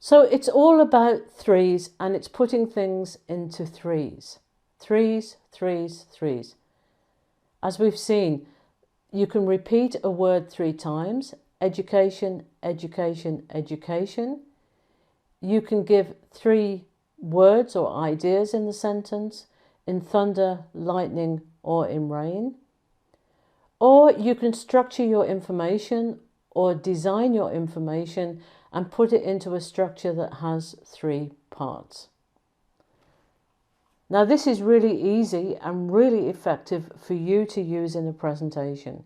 So it's all about threes, and it's putting things into threes. Threes, threes, threes. As we've seen, you can repeat a word 3 times. Education, education, education. You can give 3 words or ideas in the sentence, in thunder, lightning, or in rain. Or you can structure your information or design your information and put it into a structure that has 3 parts. Now this is really easy and really effective for you to use in a presentation.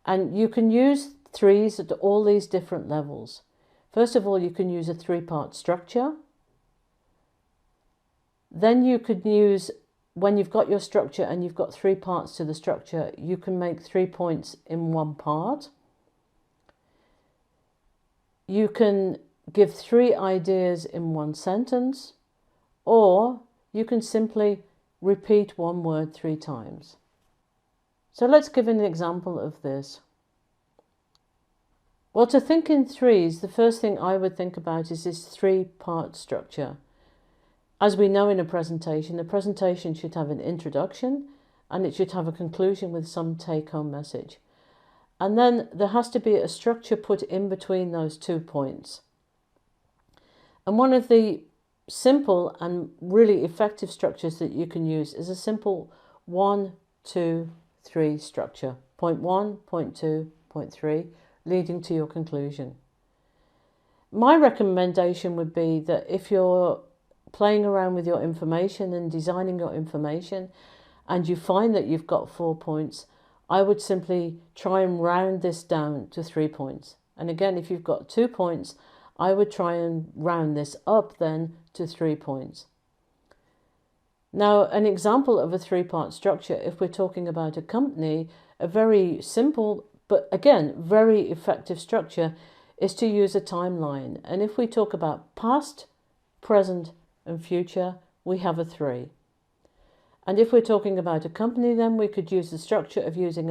And you can use threes at all these different levels. First of all, you can use a 3-part structure. Then you could use, when you've got your structure and you've got 3 parts to the structure, you can make 3 points in 1 part. You can give 3 ideas in 1 sentence, or you can simply repeat 1 word 3 times. So let's give an example of this. Well, to think in threes, the first thing I would think about is this 3-part structure. As we know in a presentation should have an introduction and it should have a conclusion with some take-home message. And then there has to be a structure put in between those 2 points. And one of the simple and really effective structures that you can use is a simple 1, 2, 3 structure. Point 1, point 2, point 3, leading to your conclusion. My recommendation would be that if you're playing around with your information and designing your information and you find that you've got 4 points, I would simply try and round this down to 3 points. And again, if you've got 2 points, I would try and round this up then to 3 points. Now, an example of a 3-part structure, if we're talking about a company, a very simple but again very effective structure is to use a timeline. And if we talk about past, present and future, we have a 3. And if we're talking about a company, then we could use the structure of using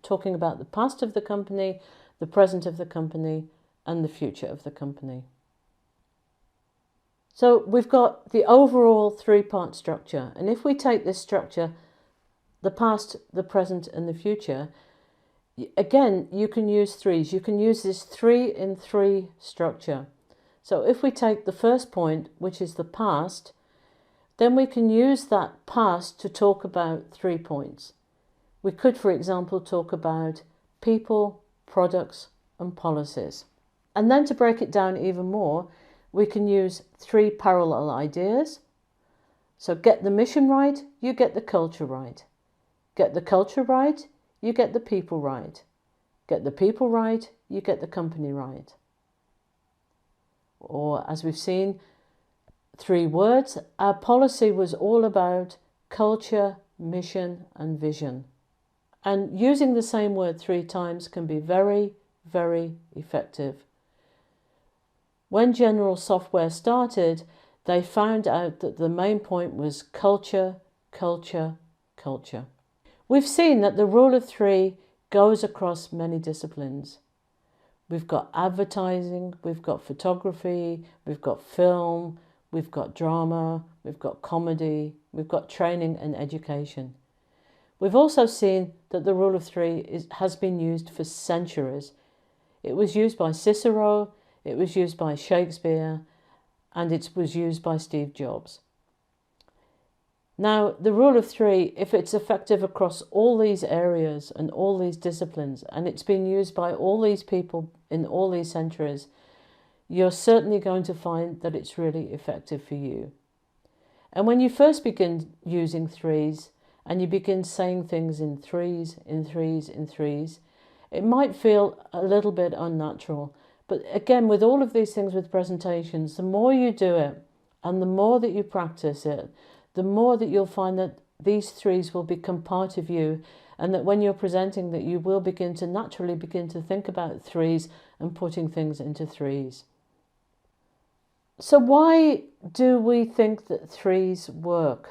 talking about the past of the company, the present of the company and the future of the company. So we've got the overall 3-part structure. And if we take this structure, the past, the present and the future, again, you can use threes. You can use this 3 in 3 structure. So if we take the first point, which is the past, then we can use that past to talk about 3 points. We could, for example, talk about people, products and policies. And then to break it down even more, we can use 3 parallel ideas. So get the mission right, you get the culture right. Get the culture right, you get the people right. Get the people right, you get the company right. Or as we've seen, 3 words. Our policy was all about culture, mission and vision. And using the same word 3 times can be very, very effective. When General Software started, they found out that the main point was culture, culture, culture. We've seen that the rule of 3 goes across many disciplines. We've got advertising, we've got photography, we've got film, we've got drama, we've got comedy, we've got training and education. We've also seen that the rule of 3 has been used for centuries. It was used by Cicero, it was used by Shakespeare, and it was used by Steve Jobs. Now, the rule of 3, if it's effective across all these areas and all these disciplines, and it's been used by all these people in all these centuries, you're certainly going to find that it's really effective for you. And when you first begin using threes, and you begin saying things in threes, in threes, in threes, it might feel a little bit unnatural. But again, with all of these things with presentations, the more you do it, and the more that you practice it, the more that you'll find that these threes will become part of you, and that when you're presenting, that you will begin to naturally begin to think about threes and putting things into threes. So why do we think that threes work?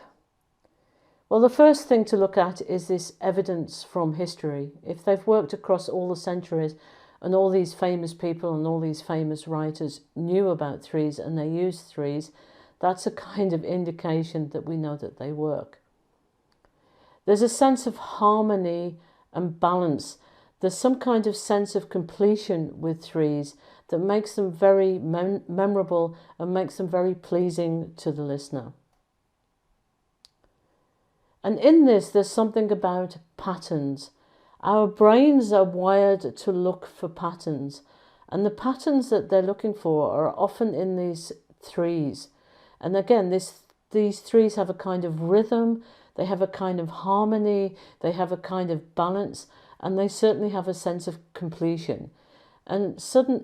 Well, the first thing to look at is this evidence from history. If they've worked across all the centuries, and all these famous people and all these famous writers knew about threes and they used threes, that's a kind of indication that we know that they work. There's a sense of harmony and balance. There's some kind of sense of completion with threes that makes them very memorable and makes them very pleasing to the listener. And in this, there's something about patterns. Our brains are wired to look for patterns, and the patterns that they're looking for are often in these threes. And again, these threes have a kind of rhythm, they have a kind of harmony, they have a kind of balance, and they certainly have a sense of completion. And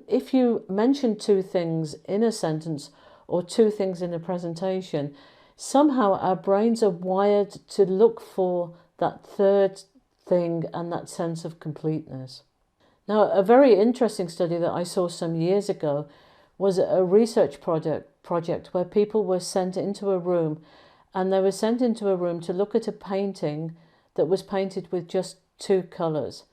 if you mention two things in a sentence or two things in a presentation, somehow our brains are wired to look for that third thing and that sense of completeness. Now, a very interesting study that I saw some years ago was a research project where people were sent into a room, and they were sent into a room to look at a painting that was painted with just two colours.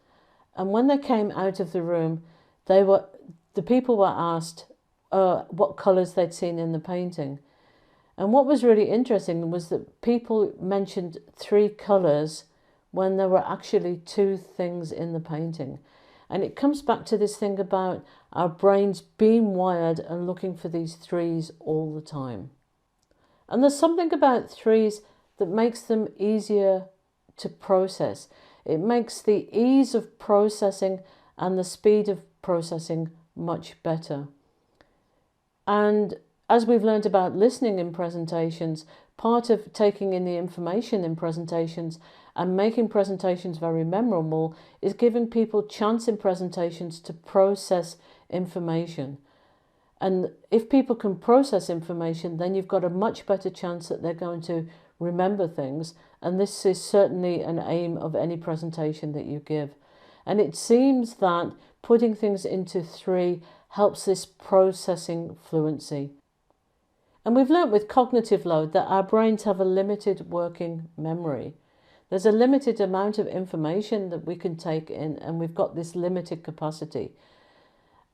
And when they came out of the room, the people were asked what colours they'd seen in the painting. And what was really interesting was that people mentioned three colours when there were actually two things in the painting. And it comes back to this thing about our brains being wired and looking for these threes all the time. And there's something about threes that makes them easier to process. It makes the ease of processing and the speed of processing much better. And as we've learned about listening in presentations, part of taking in the information in presentations and making presentations very memorable is giving people chance in presentations to process information. And if people can process information, then you've got a much better chance that they're going to remember things. And this is certainly an aim of any presentation that you give. And it seems that putting things into three helps this processing fluency. And we've learnt with cognitive load that our brains have a limited working memory. There's a limited amount of information that we can take in, and we've got this limited capacity.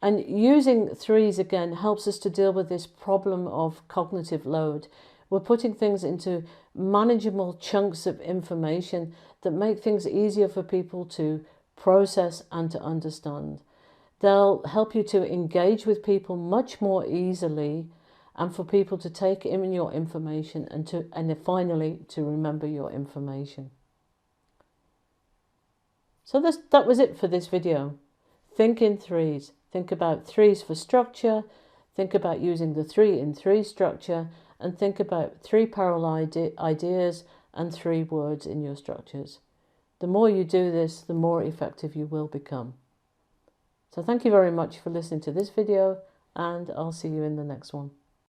And using threes again helps us to deal with this problem of cognitive load. We're putting things into manageable chunks of information that make things easier for people to process and to understand. They'll help you to engage with people much more easily, and for people to take in your information and finally to remember your information. So that was it for this video. Think in threes. Think about threes for structure. Think about using the 3 in 3 structure, and think about 3 parallel ideas and 3 words in your structures. The more you do this, the more effective you will become. So thank you very much for listening to this video, and I'll see you in the next one.